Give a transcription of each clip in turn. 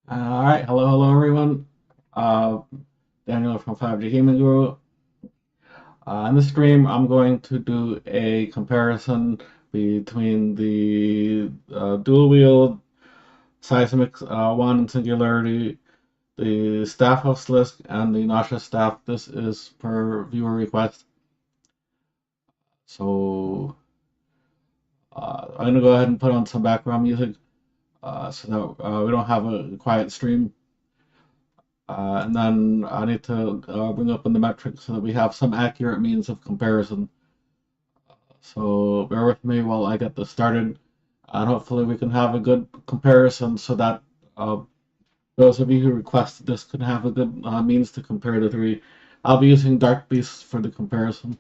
Alright, hello everyone. Uh, Daniel from 5G Gaming Guru. In this stream, I'm going to do a comparison between the dual wield Seismic 1 and Singularity, the Staff of Sliske, and the Noxious Staff. This is per viewer request. So I'm going to go ahead and put on some background music so that we don't have a quiet stream. And then I need to bring up in the metrics so that we have some accurate means of comparison. So bear with me while I get this started, and hopefully we can have a good comparison so that those of you who requested this can have a good means to compare the three. I'll be using Dark Beasts for the comparison.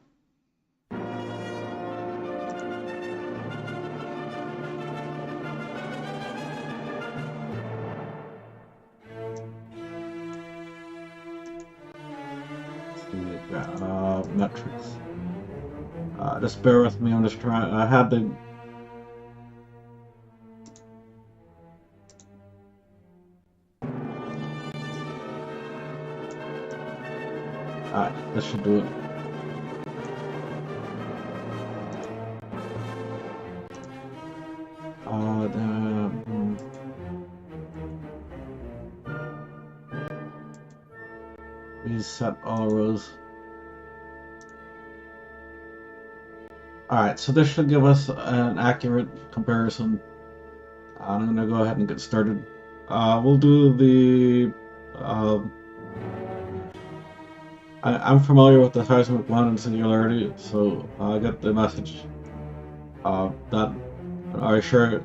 Metrics. Just bear with me. I'm just trying. I had the. Alright, this should do it. Reset all rows. Alright, so this should give us an accurate comparison. I'm going to go ahead and get started. We'll do the... I'm familiar with the Seismic 1 and Singularity, so I get the message that are sure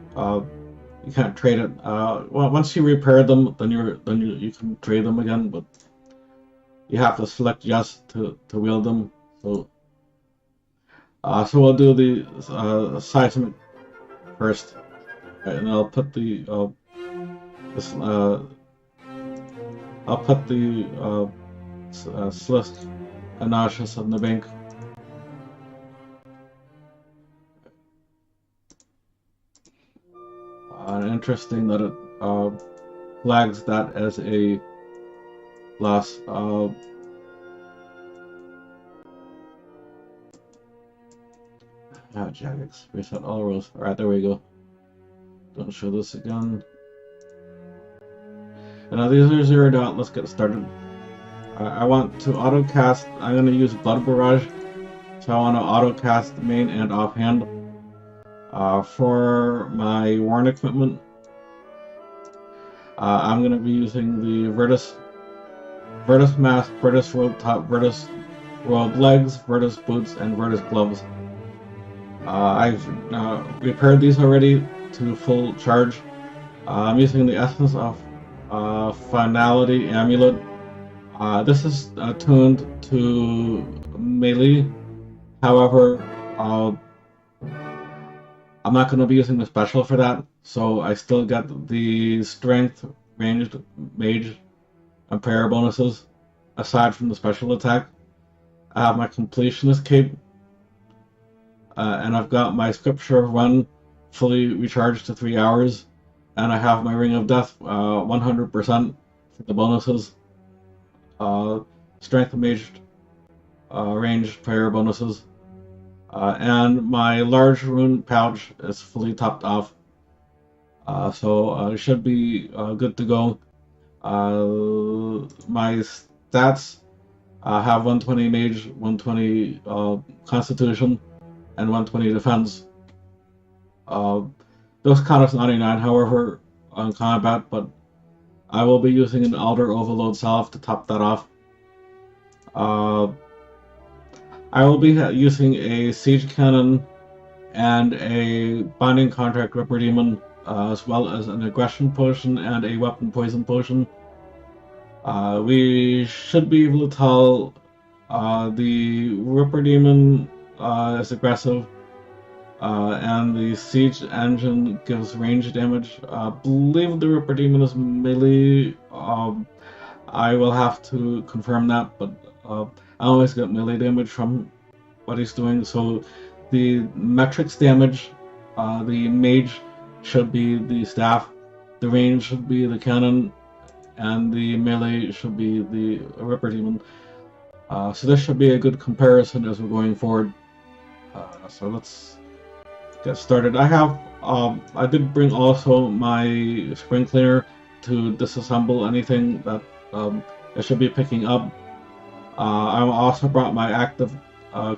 you can't trade it. Well, once you repair them, then you can trade them again, but you have to select yes to wield them. So we'll do the Seismic first, and I'll put the Sliske and Noxious on the bank. Interesting that it flags that as a loss. Jagex, reset all rows. Alright, there we go. Don't show this again. And now these are zeroed out. Let's get started. I want to auto cast. I'm going to use Blood Barrage. So I want to auto cast main and offhand. For my Warren equipment, I'm going to be using the Virtus Mask, Virtus Robe Top, Virtus Robe Legs, Virtus Boots, and Virtus Gloves. I've repaired these already to full charge. I'm using the Essence of Finality Amulet. This is tuned to melee. However, I'm not going to be using the special for that, so I still get the Strength, Ranged, Mage, and Prayer bonuses, aside from the special attack. I have my Completionist Cape, and I've got my Scripture Run fully recharged to 3 hours, and I have my Ring of Death 100% for the bonuses. Strength, Mage, Ranged, Prayer bonuses. And my large rune pouch is fully topped off, so it should be good to go. My stats have 120 Mage, 120 Constitution, and 120 Defense. Those count as 99, however, on combat, but I will be using an Elder Overload Salve to top that off. I will be using a Siege Cannon and a Binding Contract Ripper Demon, as well as an Aggression Potion and a Weapon Poison Potion. We should be able to tell the Ripper Demon is aggressive, and the Siege Engine gives range damage. I believe the Ripper Demon is melee. I will have to confirm that, but I always get melee damage from what he's doing. So the metrics damage, the mage should be the staff, the range should be the cannon, and the melee should be the Ripper Demon. So this should be a good comparison as we're going forward. So let's get started. I did bring also my spring cleaner to disassemble anything that it should be picking up. I also brought my active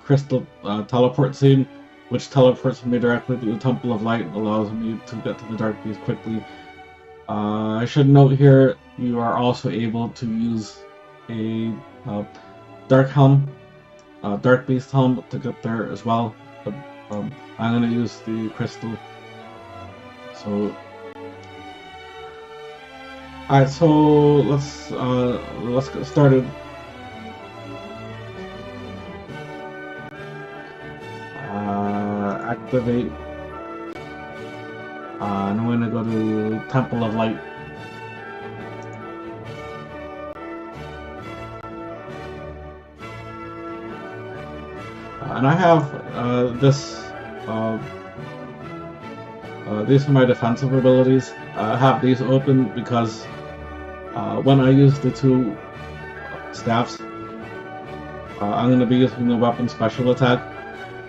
crystal teleport seed, which teleports me directly to the Temple of Light and allows me to get to the Dark Beast quickly. I should note here, you are also able to use a Dark Helm, Dark Beast Helm to get there as well. But I'm going to use the crystal. So, alright, so let's get started. Activate. And I'm going to go to Temple of Light. And I have these are my defensive abilities. I have these open because when I use the two staffs, I'm going to be using the weapon special attack.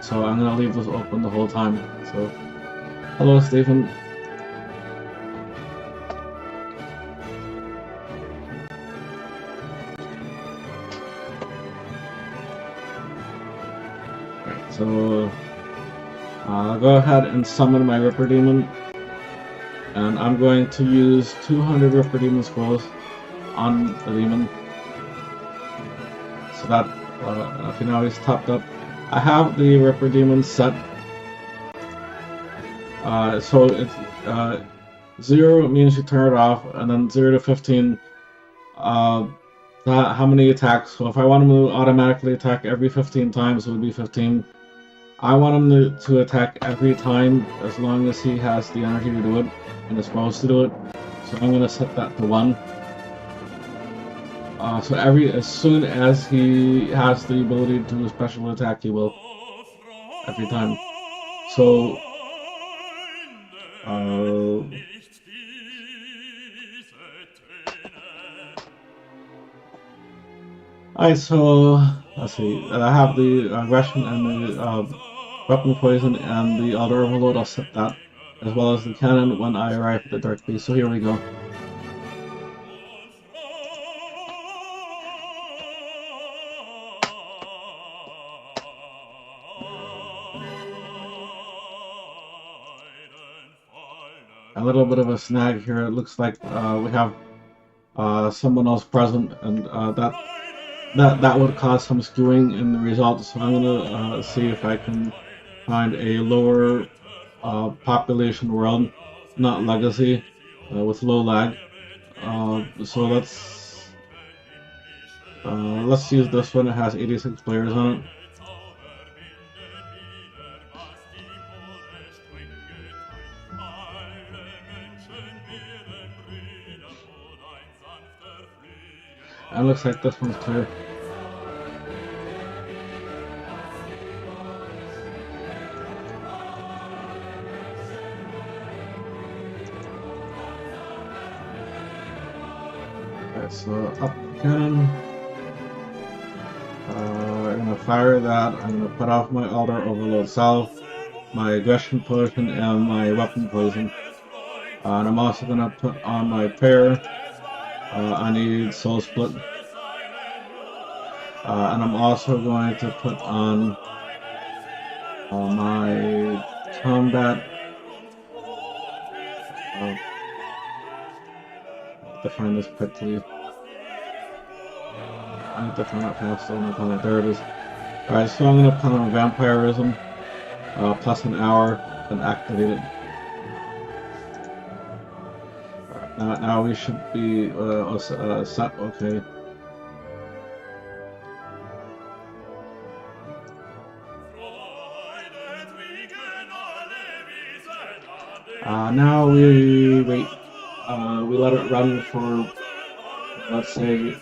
So I'm going to leave this open the whole time. So, hello Stephen. Right, so I'll go ahead and summon my Ripper Demon. And I'm going to use 200 Ripper Demon Scrolls on the demon. So that, okay, now he's topped up. I have the Ripper Demon set. So it's 0 means you turn it off, and then 0 to 15, how many attacks. So if I want him to automatically attack every 15 times, it would be 15. I want him to attack every time as long as he has the energy to do it and is supposed to do it. So I'm going to set that to 1. So as soon as he has the ability to do a special attack, he will. Every time. So, alright, so, let's see, I have the aggression and the weapon poison and the Elder Overload. I'll set that, as well as the cannon when I arrive at the Dark Beast. So here we go. A little bit of a snag here. It looks like we have someone else present, and that would cause some skewing in the results. So I'm gonna see if I can find a lower population world, not legacy, with low lag. So let's use this one. It has 86 players on it. It looks like this one's clear. Alright, so up cannon. I'm gonna fire that. I'm gonna put off my Elder Overload Salve, my aggression potion, and my weapon poison. And I'm also gonna put on my prayer. I need Soul Split. And I'm also going to put on my combat. I have to find this quickly. I need to find out fast. There it is. Alright, so I'm going to put on Vampirism plus an hour and activate it. Now we should be set. Okay. Now we wait. We let it run for, let's say,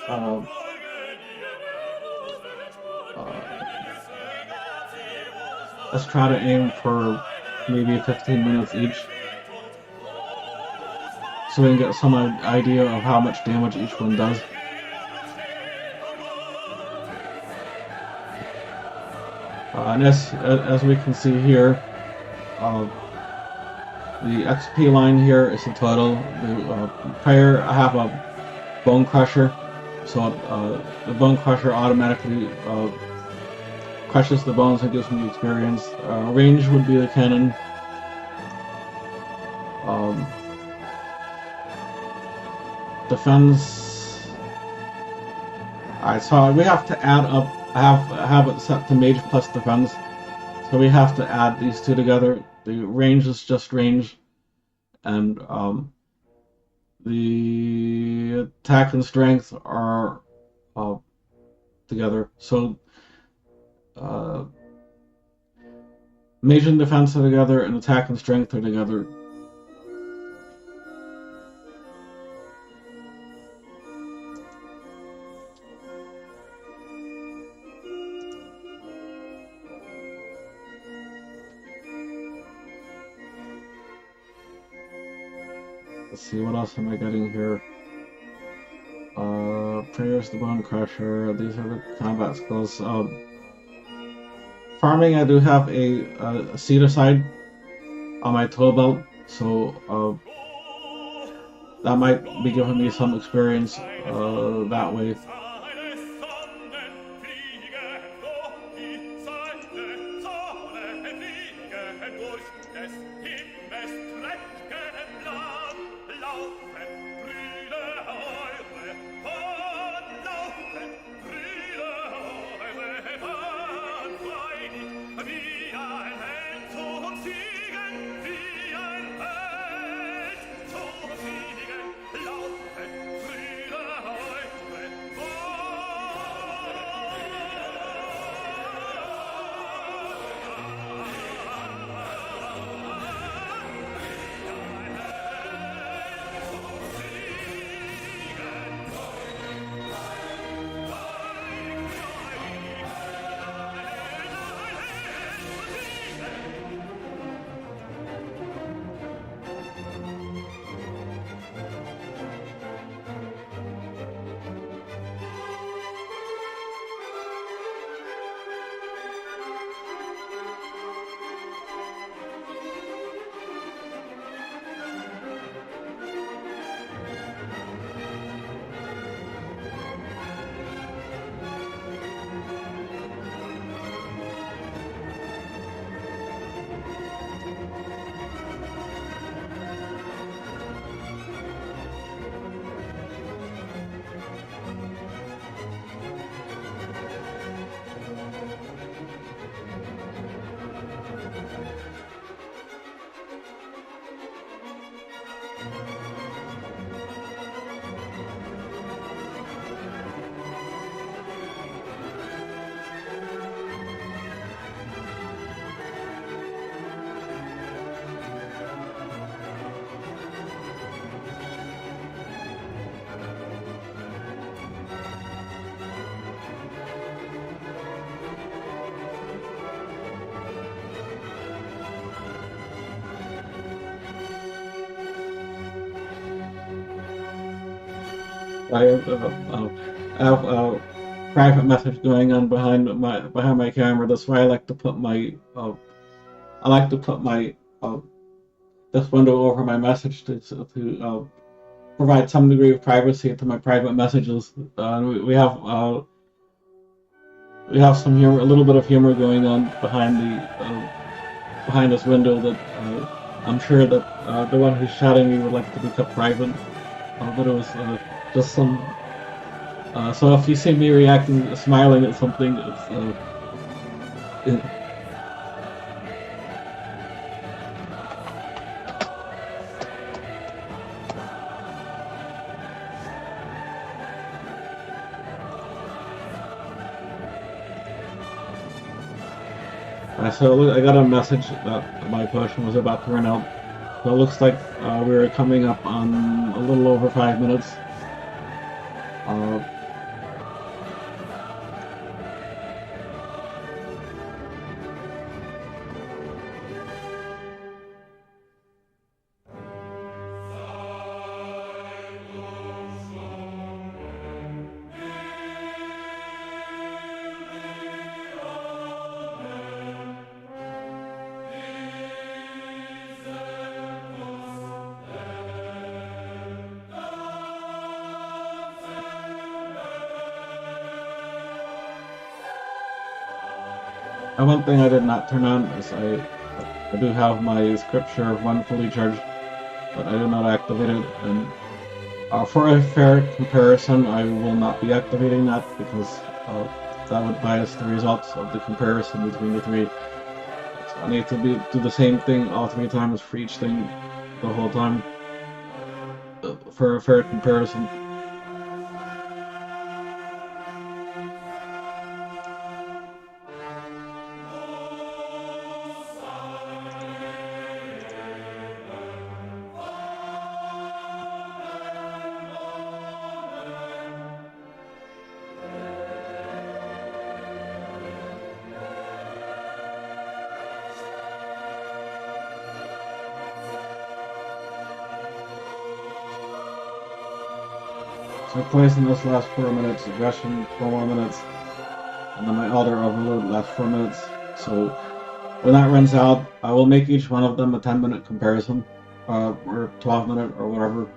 let's try to aim for maybe 15 minutes each. so we can get some idea of how much damage each one does. And as we can see here, the XP line here is the total. The prayer, I have a Bone Crusher, so the Bone Crusher automatically crushes the bones and gives me experience. Range would be the cannon. Defense. Alright, so we have to add up. I have it set to Mage plus defense, so we have to add these two together. The range is just range, and the attack and strength are together. So Mage and defense are together, and attack and strength are together. Let's see, what else am I getting here? Prayers, the Bone Crusher, these are the combat skills. Farming, I do have a seed aside on my tool belt, so that might be giving me some experience that way. I have a private message going on behind my camera. That's why I like to put my this window over my message to provide some degree of privacy to my private messages. We have some humor, a little bit of humor going on behind this window that I'm sure that the one who's chatting me would like to be kept private. But it was just some. So if you see me reacting, smiling at something, it's so I got a message that my potion was about to run out. So it looks like we were coming up on a little over 5 minutes. And one thing I did not turn on is I do have my scripture one fully charged, but I do not activate it. And for a fair comparison, I will not be activating that because that would bias the results of the comparison between the three. So I need to do the same thing all three times for each thing the whole time for a fair comparison. So poison this last 4 minutes, aggression 4 more minutes, and then my Elder Overload lasts 4 minutes. So when that runs out, I will make each one of them a 10-minute comparison, or 12-minute, or whatever.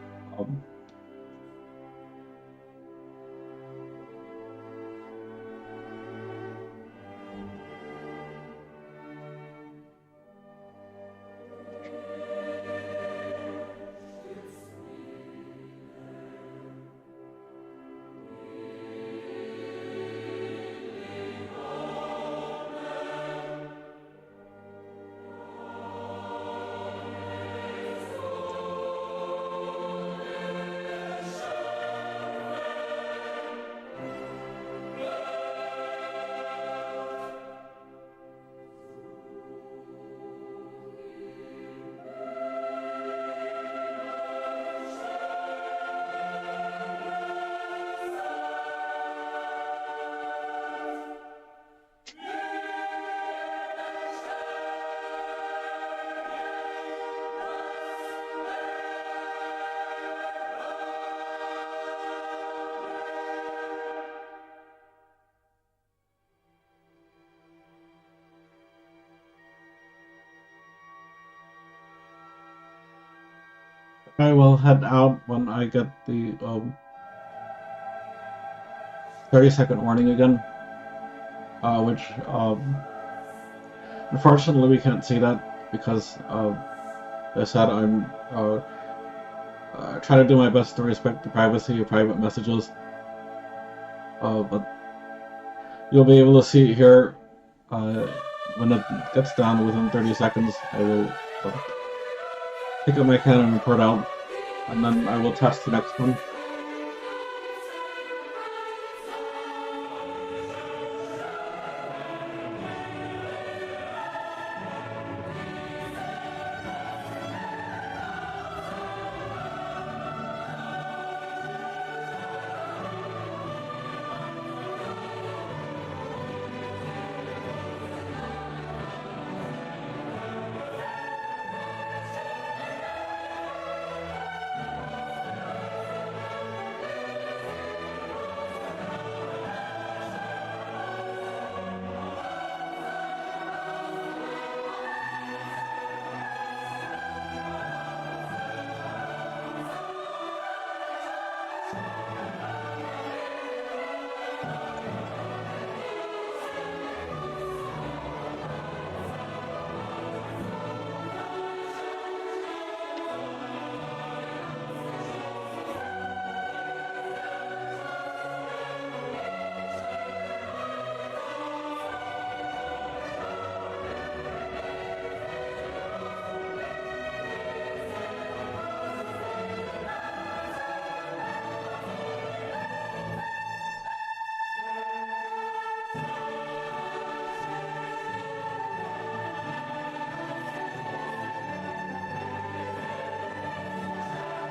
I will head out when I get the 30-second warning again, which unfortunately we can't see that because as I said, I'm trying to do my best to respect the privacy of private messages, but you'll be able to see it here when it gets down within 30 seconds. I will pick up my cannon and port out, and then I will test the next one.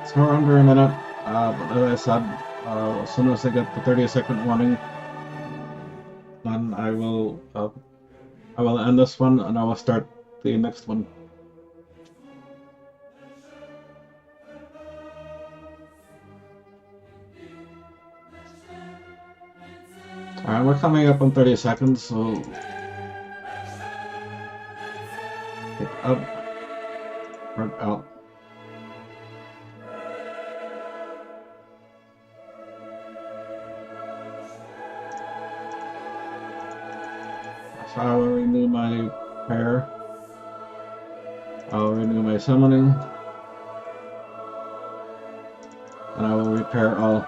So we're under a minute, but as I said, as soon as I get the 30-second warning, then I will end this one and I will start the next one. Alright, we're coming up on 30 seconds, so up, or out. So I will renew my prayer. I will renew my summoning. And I will repair all.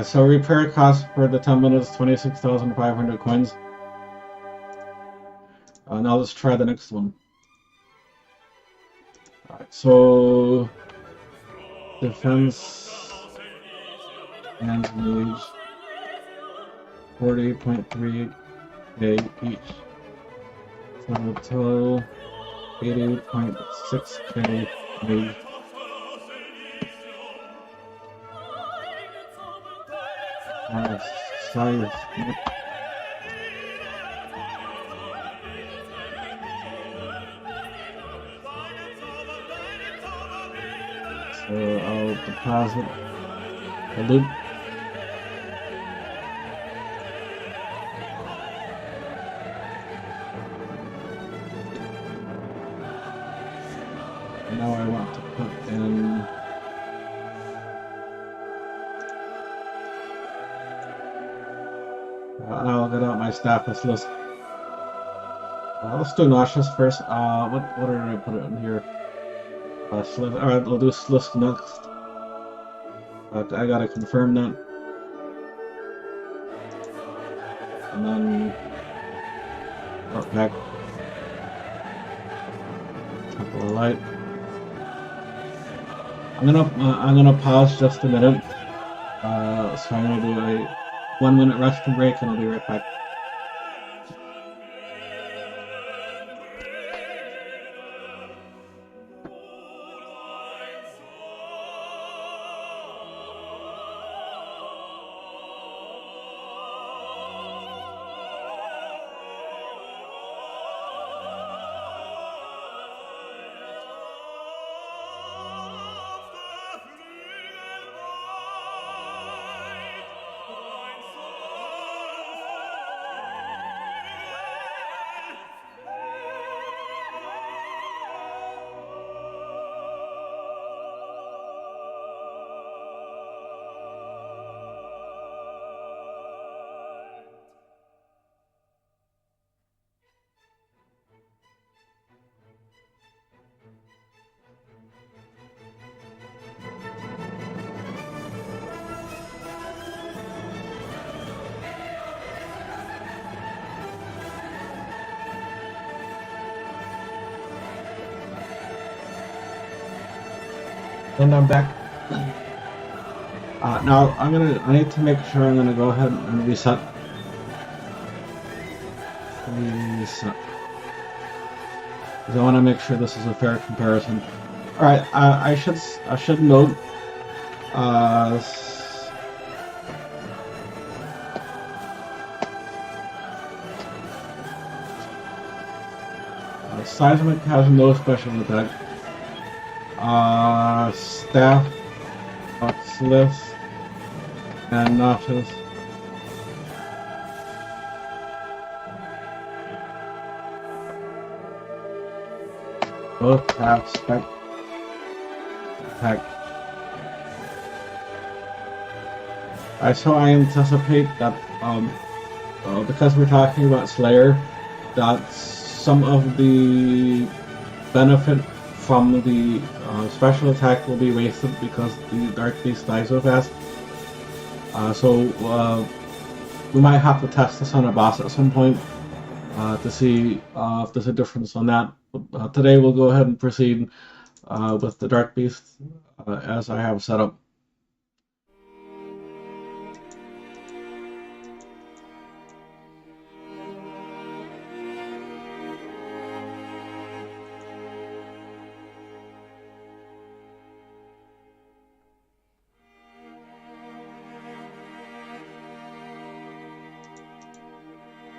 So repair cost for the 10 minutes, 26,500 coins. Now let's try the next one. Alright, so defense and mage 40.3k each. So total 80.6k mage. Seismic. So I'll deposit a loop. And now I want to put in I'll get out my Staff of Sliske. Let's do Noxious first. What order did I put it in here? Alright, we'll do Sliske next. I gotta confirm that. And then back. Temple of Light. I'm gonna pause just a minute. So I'm gonna do a 1 minute rest and break, and I'll be right back. And I'm back. Now I need to make sure I'm gonna go ahead and reset. Reset. Because I want to make sure this is a fair comparison. All right. I should note. Seismic has no special attack. Staff of Sliske and Noxious. Both have spec attack. So I anticipate that because we're talking about Slayer, that some of the benefit from the special attack will be wasted because the Dark Beast dies so fast. So we might have to test this on a boss at some point to see if there's a difference on that. Today we'll go ahead and proceed with the Dark Beast as I have set up.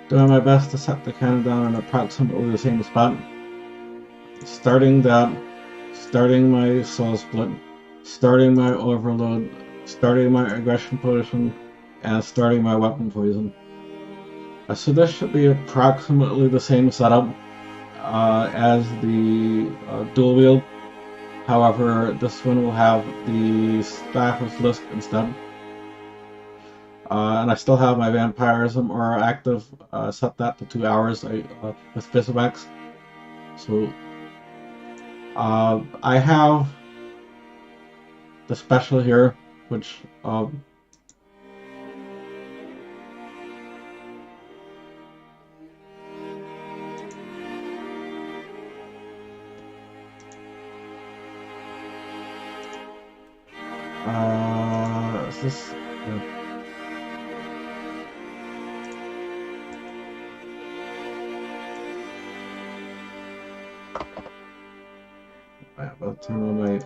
Doing my best to set the cannon down in approximately the same spot. Starting that, starting my soul split, starting my overload, starting my aggression potion, and starting my weapon poison. So this should be approximately the same setup as the dual wield. However, this one will have the Staff of Sliske instead. And I still have my vampirism aura active. Set that to 2 hours with Physimax. So I have the special here, which is this? I'll turn on my.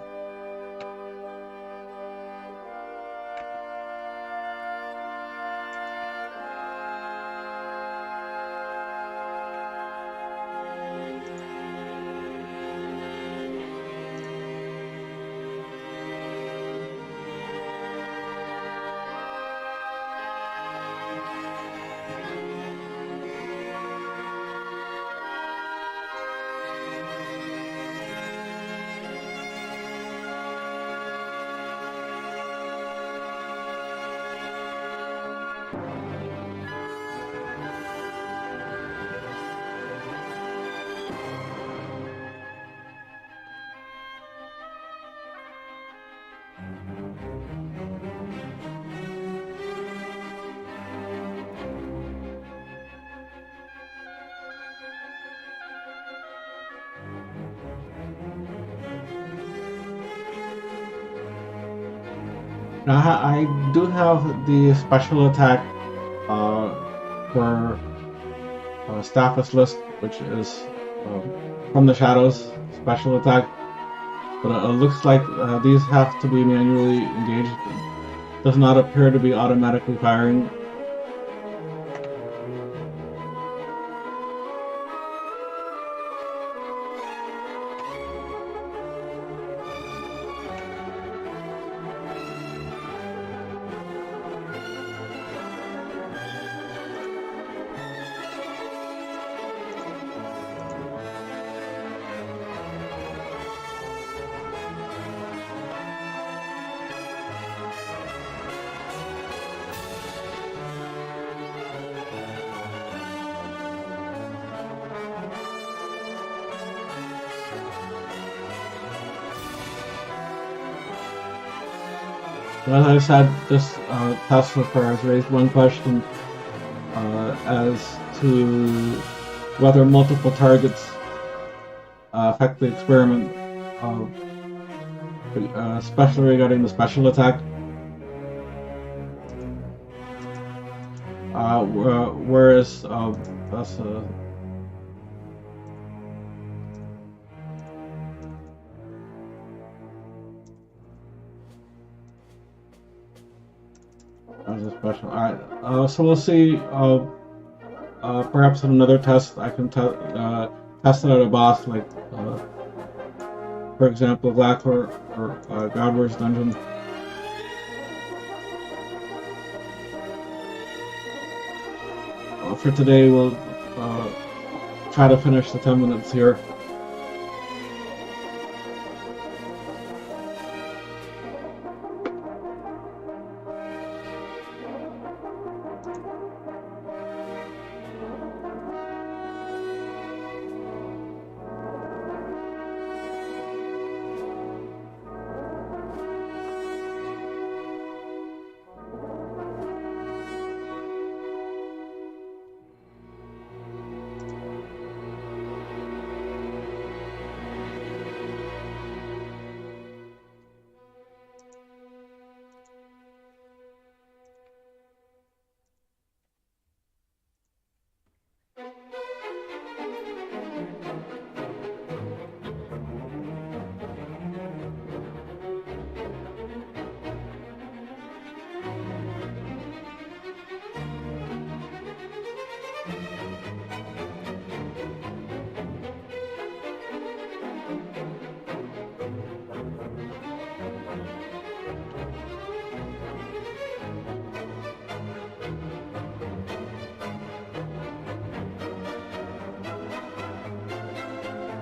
Now, I do have the special attack for Staff of Sliske, which is from the shadows special attack, but it looks like these have to be manually engaged. It does not appear to be automatically firing. As I said, this test so far has raised one question as to whether multiple targets affect the experiment, especially regarding the special attack. Whereas that's as a special. Alright, so we'll see. Perhaps in another test, I can test it at a boss, like for example, Blackor or Godwar's Dungeon. For today, we'll try to finish the 10 minutes here.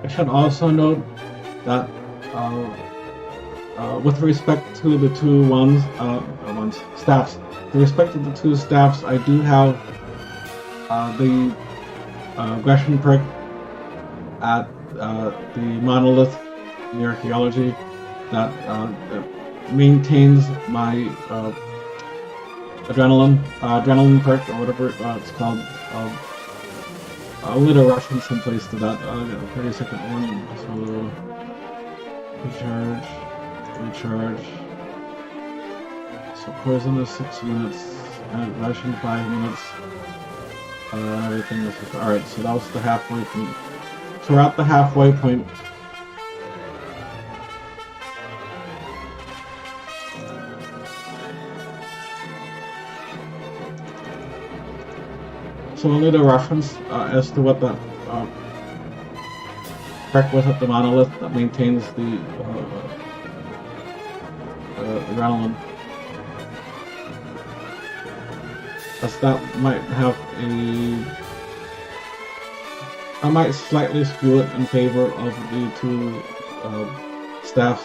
I should also note that with respect to the two ones, staffs. With respect to the 2 staffs, I do have the aggression perk at the monolith in the archaeology that maintains my adrenaline perk, or whatever it's called. I'll need a reference someplace to that. I'll get a 30-second one. So recharge. So poison is 6 minutes, and aggression 5 minutes. Everything is alright. So that was the halfway point. So we're at the halfway point. So we'll need a reference as to what that perk was at the monolith that maintains the adrenaline. As that might have I might slightly skew it in favor of the 2 staffs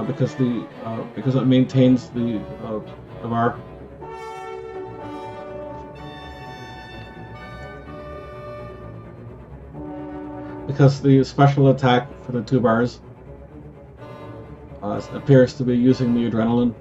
because it maintains the bar. Because the special attack for the 2 bars appears to be using the adrenaline.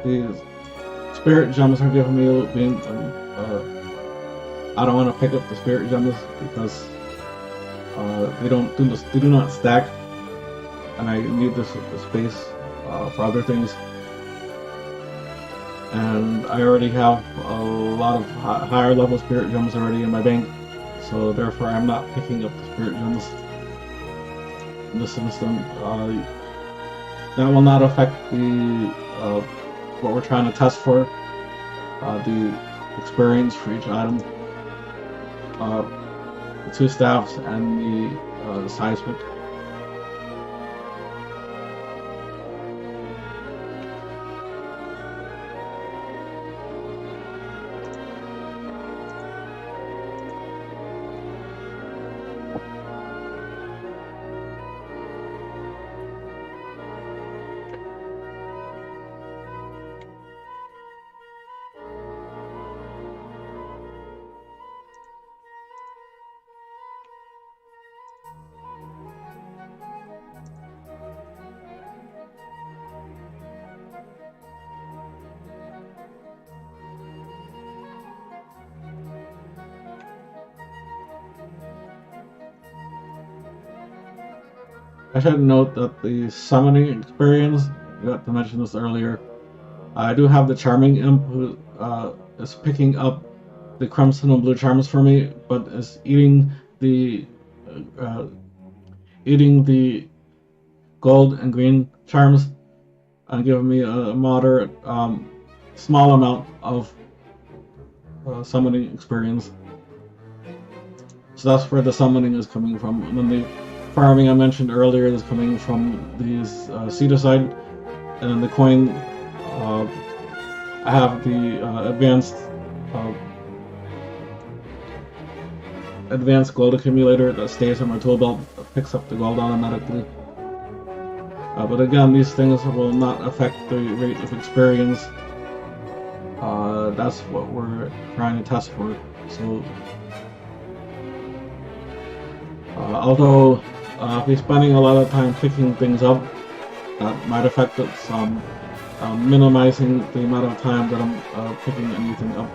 The spirit gems are giving me I don't want to pick up the spirit gems because they do not stack, and I need the space for other things. And I already have a lot of higher level spirit gems already in my bank, so therefore I'm not picking up the spirit gems in this instance. That will not affect the what we're trying to test for, the experience for each item, the 2 staffs, and the seismic. I should note that the summoning experience, I forgot to mention this earlier, I do have the Charming Imp who is picking up the Crimson and Blue charms for me, but is eating the gold and green charms and giving me a moderate, small amount of summoning experience. So that's where the summoning is coming from. And then the farming I mentioned earlier is coming from these Cedarside, and then the coin, I have the advanced gold accumulator that stays on my tool belt, that picks up the gold automatically. But again, these things will not affect the rate of experience. That's what we're trying to test for. So, although if we're spending a lot of time picking things up, that might affect it some, minimizing the amount of time that I'm picking anything up.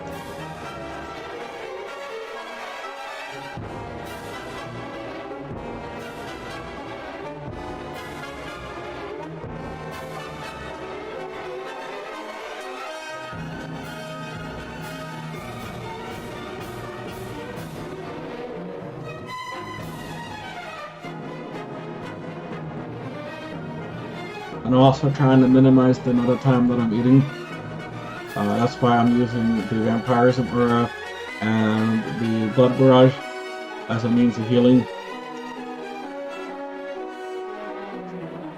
And I'm also trying to minimize the amount of time that I'm eating. That's why I'm using the Vampirism Aura and the Blood Barrage as a means of healing,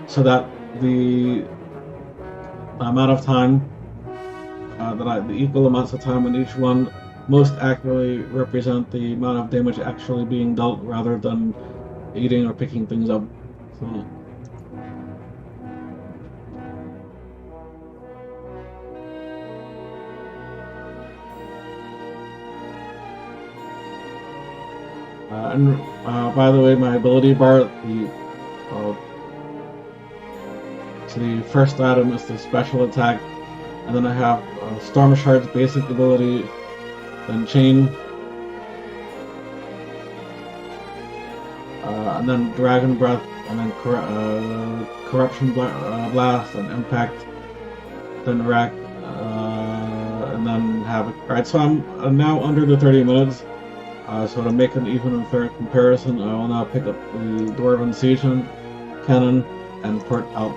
so that the amount of time the equal amounts of time on each one most accurately represent the amount of damage actually being dealt rather than eating or picking things up. So, and by the way, my ability bar, so the first item is the special attack, and then I have Storm Shard's basic ability, then Chain, and then Dragon Breath, and then Corruption Blast, and Impact, then Rack, and then Havoc. Alright, so I'm now under the 30 minutes, so to make an even and fair comparison, I will now pick up the Dwarven Siege Cannon and port out.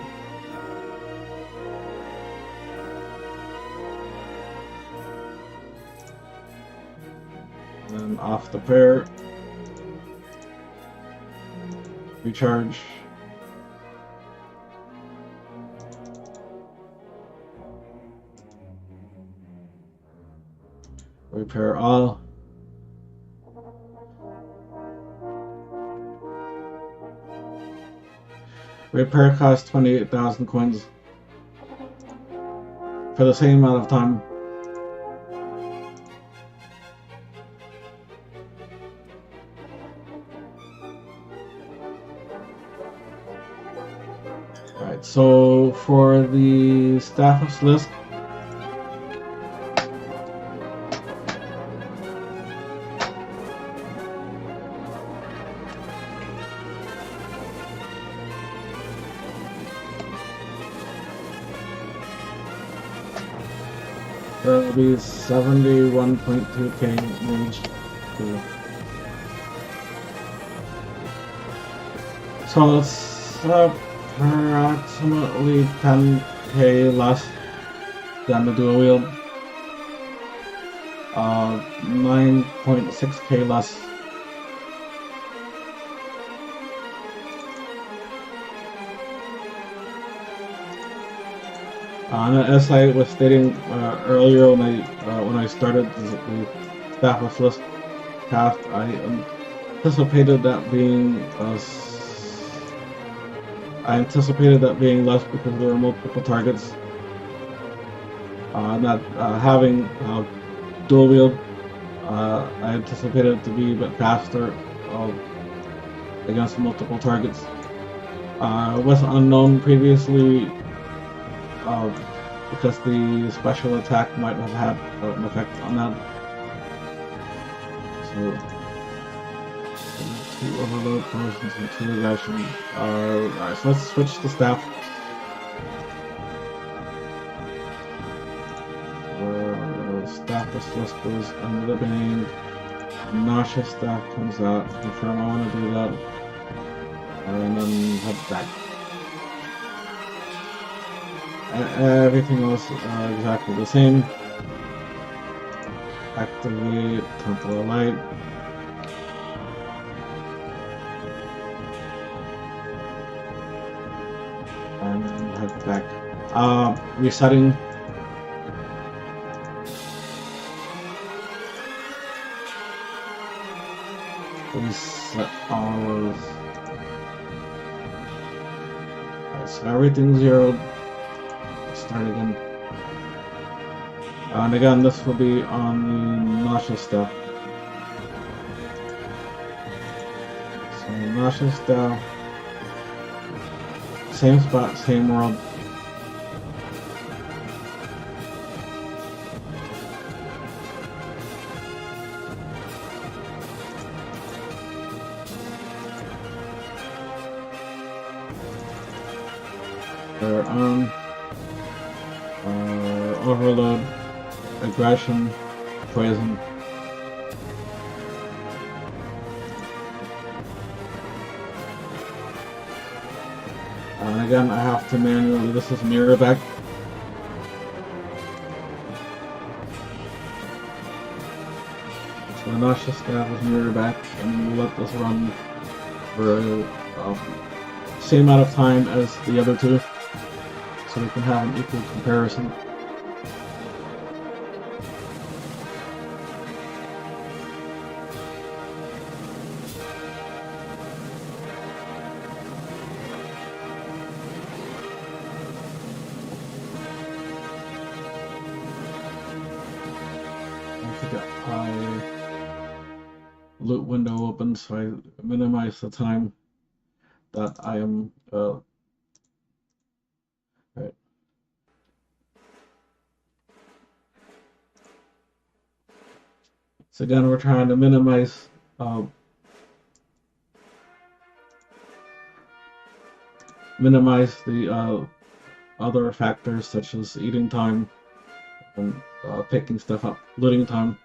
And off the pair, recharge, repair all, repair costs 28,000 coins for the same amount of time. So for the Staff of Sliske, that will be 71.2k Mage. So it's approximately 10k less than the dual wield, 9.6k less. And as I was stating earlier when I started the Staff of Sliske cast, I anticipated that being less because there were multiple targets. Not having dual wield, I anticipated it to be a bit faster against multiple targets. It was unknown previously because the special attack might have had an effect on that. So 2 overload potions and 2 aggression. Alright, so let's switch to staff. Staff of Sliske goes under the bane. Noxious Staff comes out. Confirm I want to do that. And then head back. Everything else exactly the same. Activate Temple of Light. And head back. Resetting. Reset all those. Alright, so everything's zeroed. Start again. And again, this will be on the Noxious Staff. So Noxious Staff, same spot, same world. They're on. Overload, aggression, poison. And again, I have to manually, this is mirror back. So the Noxious Staff is mirror back, and we'll let this run for same amount of time as the other two, so we can have an equal comparison. My loot window open, so I minimize the time that I am right. So again, we're trying to minimize the other factors such as eating time and picking stuff up, looting time.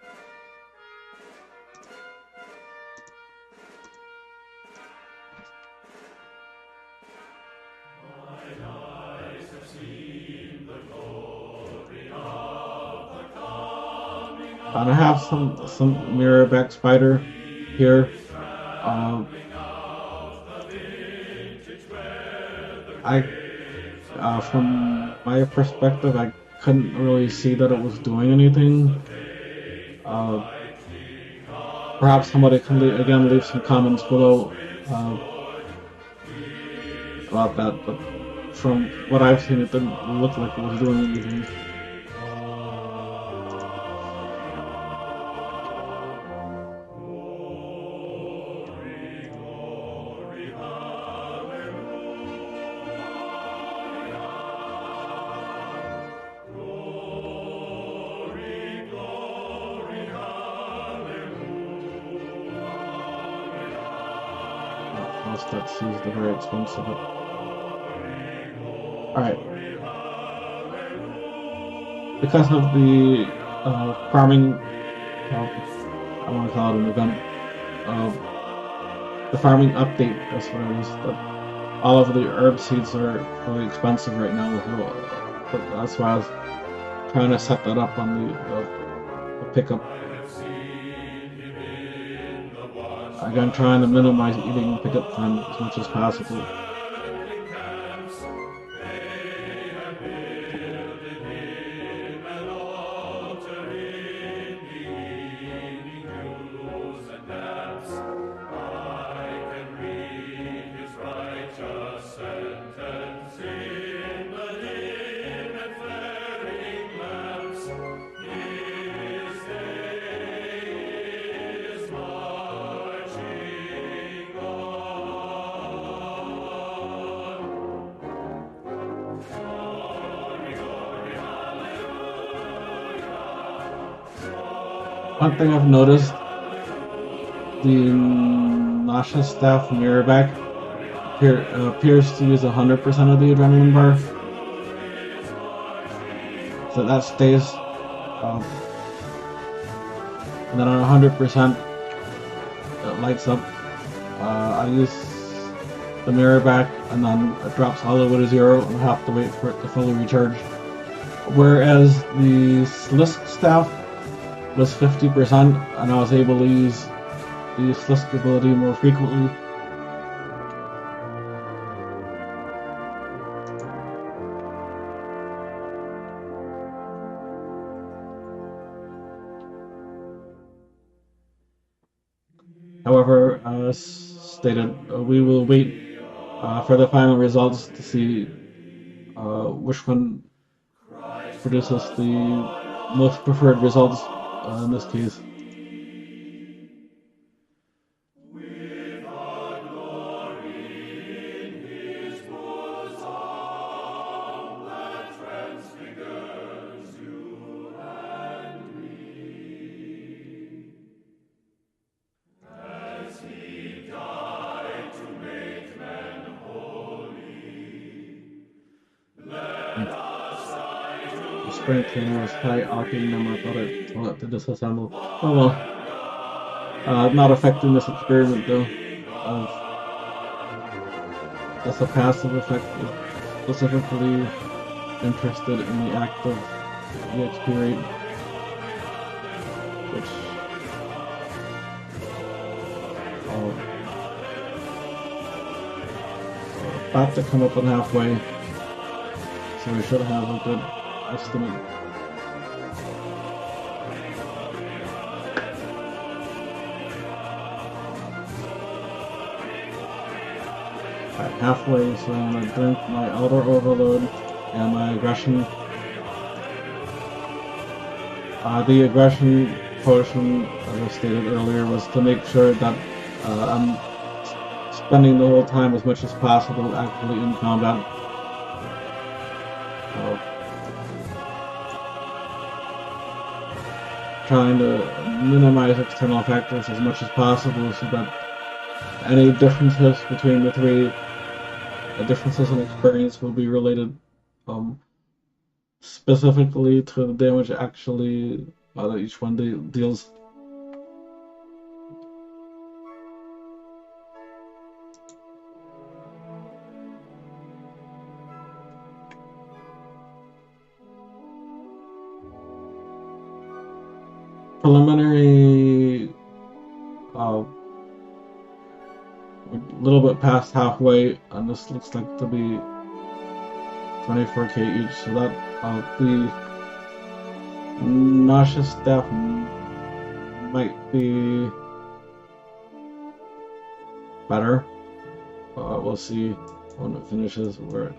And I have some mirror back spider here. From my perspective, I couldn't really see that it was doing anything. Perhaps somebody can leave some comments below about that, but from what I've seen, it didn't look like it was doing anything. That sees the very expensive. Alright. Because of the farming, I want to call it an event, the farming update, that's what it is, that all of the herb seeds are really expensive right now, but that's why I was trying to set that up on the pickup. Again, trying to minimize eating pickup time as much as possible. One thing I've noticed, the Noxious Staff mirrorback appears to use 100% of the adrenaline bar. So that stays, and then on 100%, it lights up. I use the mirrorback, and then it drops all the way to 0, and I have to wait for it to fully recharge. Whereas the Sliske Staff was 50%, and I was able to use the Sliske ability more frequently. However, as stated, we will wait for the final results to see which one produces the most preferred results in this case. Sprint cleaner is high octane number, thought it to disassemble. Oh well. Not affecting this experiment though. That's a passive effect, specifically interested in the active EXP rate, which about to come up on halfway, so we should have a good estimate. At halfway, so I'm going to drink my Outer Overload and my Aggression. The Aggression potion, as I stated earlier, was to make sure that I'm spending the whole time as much as possible actually in combat. Trying to minimize external factors as much as possible so that any differences between the three differences in experience will be related specifically to the damage actually that each one deals. Preliminary, a little bit past halfway, and this looks like to be 24k each, so that the Noxious Staff might be better. We'll see when it finishes where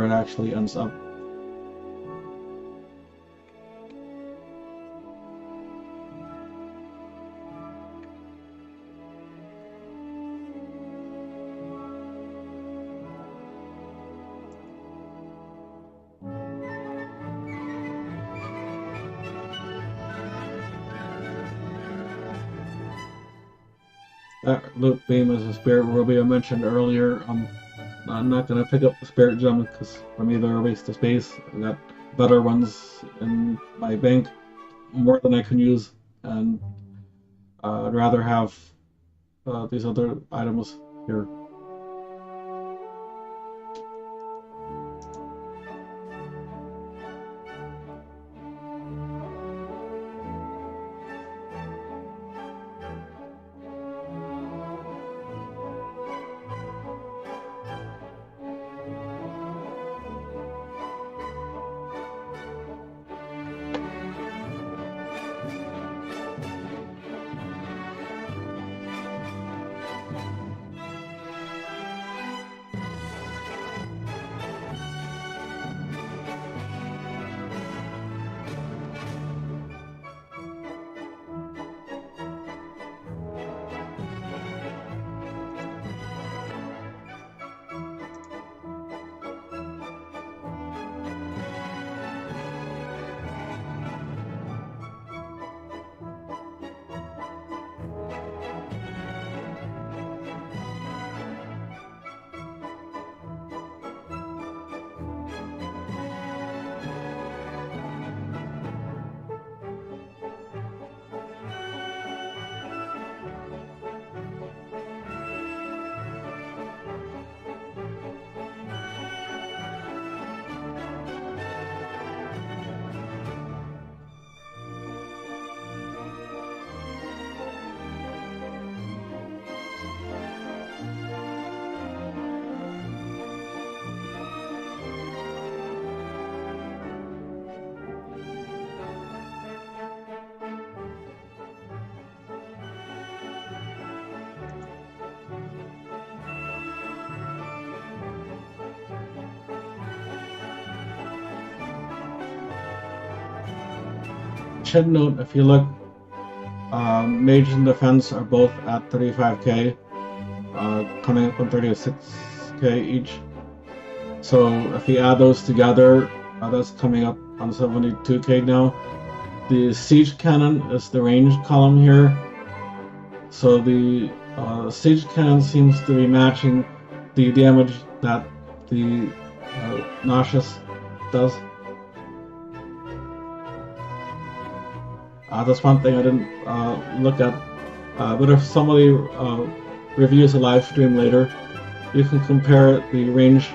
it actually ends up. That loop beam is a spirit ruby I mentioned earlier. I'm not going to pick up the spirit gem because for me they're a waste of space. I got better ones in my bank, more than I can use, and I'd rather have these other items here. Should note, if you look, Mage and Defense are both at 35k, coming up on 36k each. So if you add those together, that's coming up on 72k now. The Siege Cannon is the range column here. So the Siege Cannon seems to be matching the damage that the Noxious does. That's one thing I didn't look at, but if somebody reviews a live stream later, you can compare the range.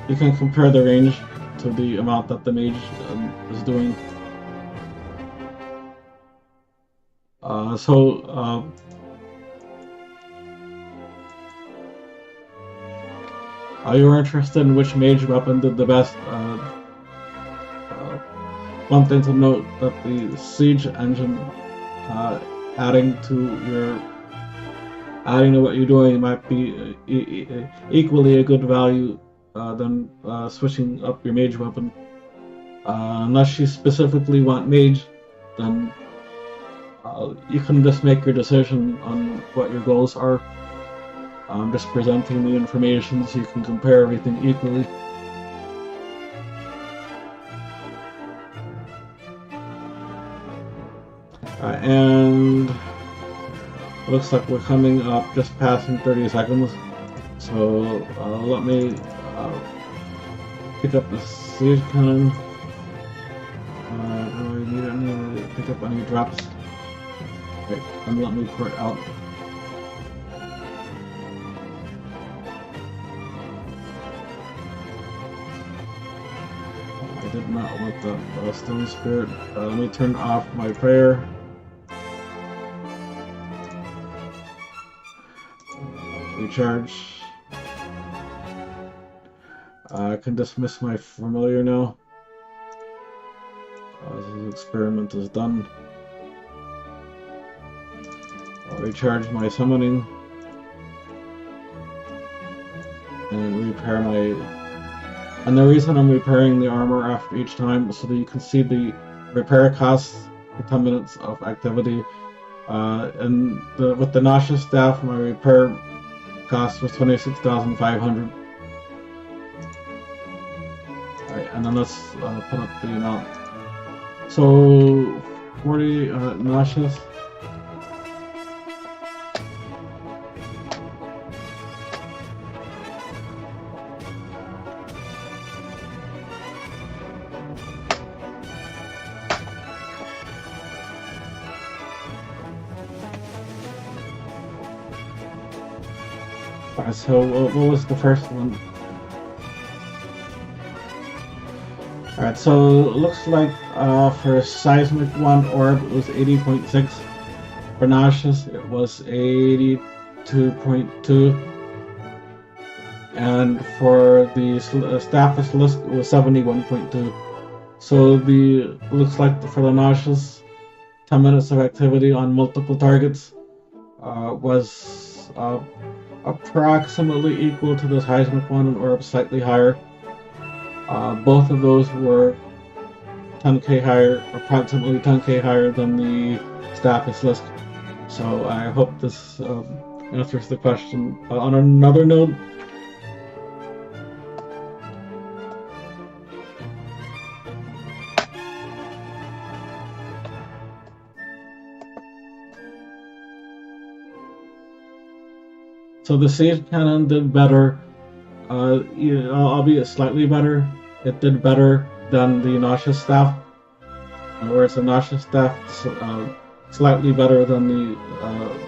You can compare the range to the amount that the Mage is doing. you're interested in which mage weapon did the best, one thing to note that the siege engine, adding to what you're doing might be equally a good value than switching up your mage weapon. Unless you specifically want mage, then you can just make your decision on what your goals are. I'm just presenting the information so you can compare everything equally. And looks like we're coming up just passing 30 seconds. So let me pick up the siege cannon. Do I need any to pick up any drops? Okay, and let me pour it out. I did not want the stone spirit. Let me turn off my prayer. Recharge. I can dismiss my familiar now. This experiment is done. I'll recharge my summoning and repair my. And the reason I'm repairing the armor after each time is so that you can see the repair costs for 10 minutes of activity. And with the Noxious Staff, my repair cost was 26,500. Alright, and then let's put up the amount. So 40 Noxious. So what was the first one? Alright, so it looks like for Seismic 1 orb it was 80.6. For Noxious it was 82.2. And for the Staff of Sliske it was 71.2. So looks like for the Noxious, 10 minutes of activity on multiple targets was approximately equal to the Seismic one, or slightly higher. Both of those were 10k higher, approximately 10k higher than the Staff of Sliske. So I hope this answers the question. On another note, so the siege cannon did better, albeit slightly better. It did better than the Noxious Staff, whereas the Noxious Staff slightly better than the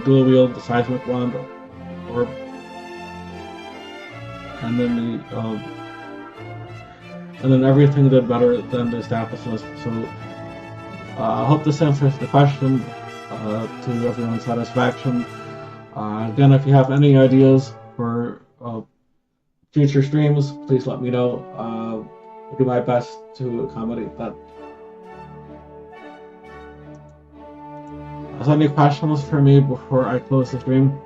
dual wield, the Seismic wand, orb, and then everything did better than the Staff of Sliske. So I hope this answers the question to everyone's satisfaction. Again, if you have any ideas for future streams, please let me know. I'll do my best to accommodate that. Is there any questions for me before I close the stream?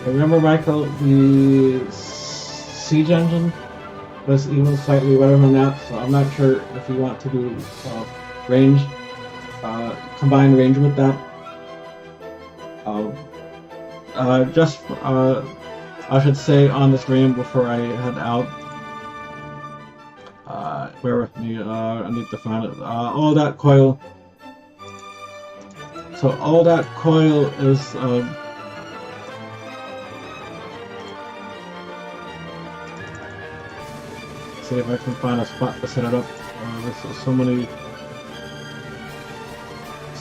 Remember, Michael, the siege engine was even slightly better than that, so I'm not sure if you want to do range, combine range with that. Just I should say on the stream before I head out. Bear with me. I need to find it. All that coil. So all that coil is. See if I can find a spot to set it up. There's so many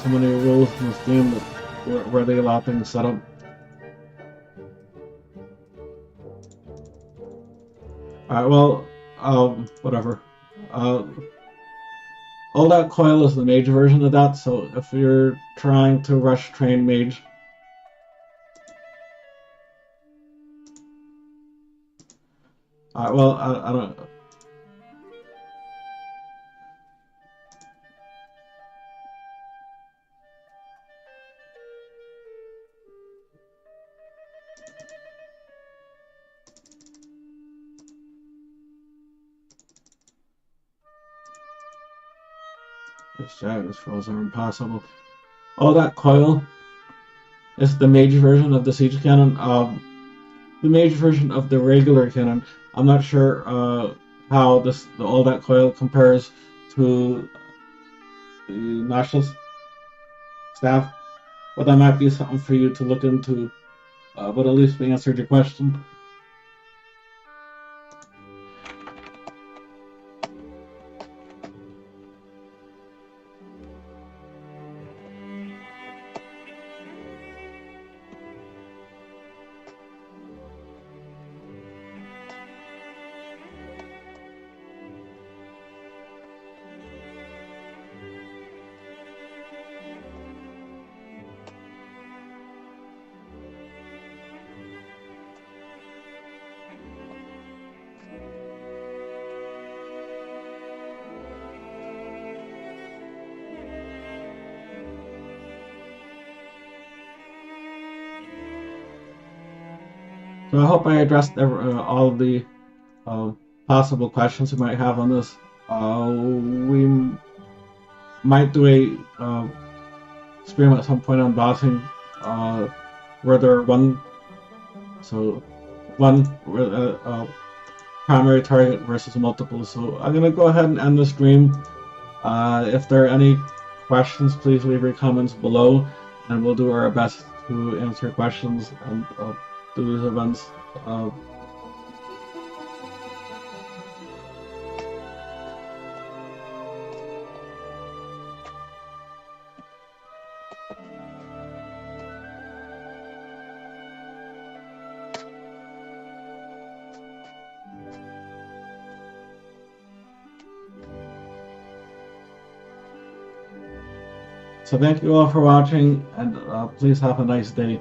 rules in this game that where they allow things set up. Alright, well, whatever. All that coil is the mage version of that, so if you're trying to rush train mage, well, I don't. These rolls are impossible. All that coil is the mage version of the siege cannon. The mage version of the regular cannon. I'm not sure how all that coil compares to the Noxious Staff, but that might be something for you to look into. But at least we answered your question. So I hope I addressed all of the possible questions you might have on this. We might do a stream at some point on bossing, where there are one primary target versus multiple. So I'm gonna go ahead and end the stream. If there are any questions, please leave your comments below, and we'll do our best to answer questions and do these events. So thank you all for watching, and please have a nice day.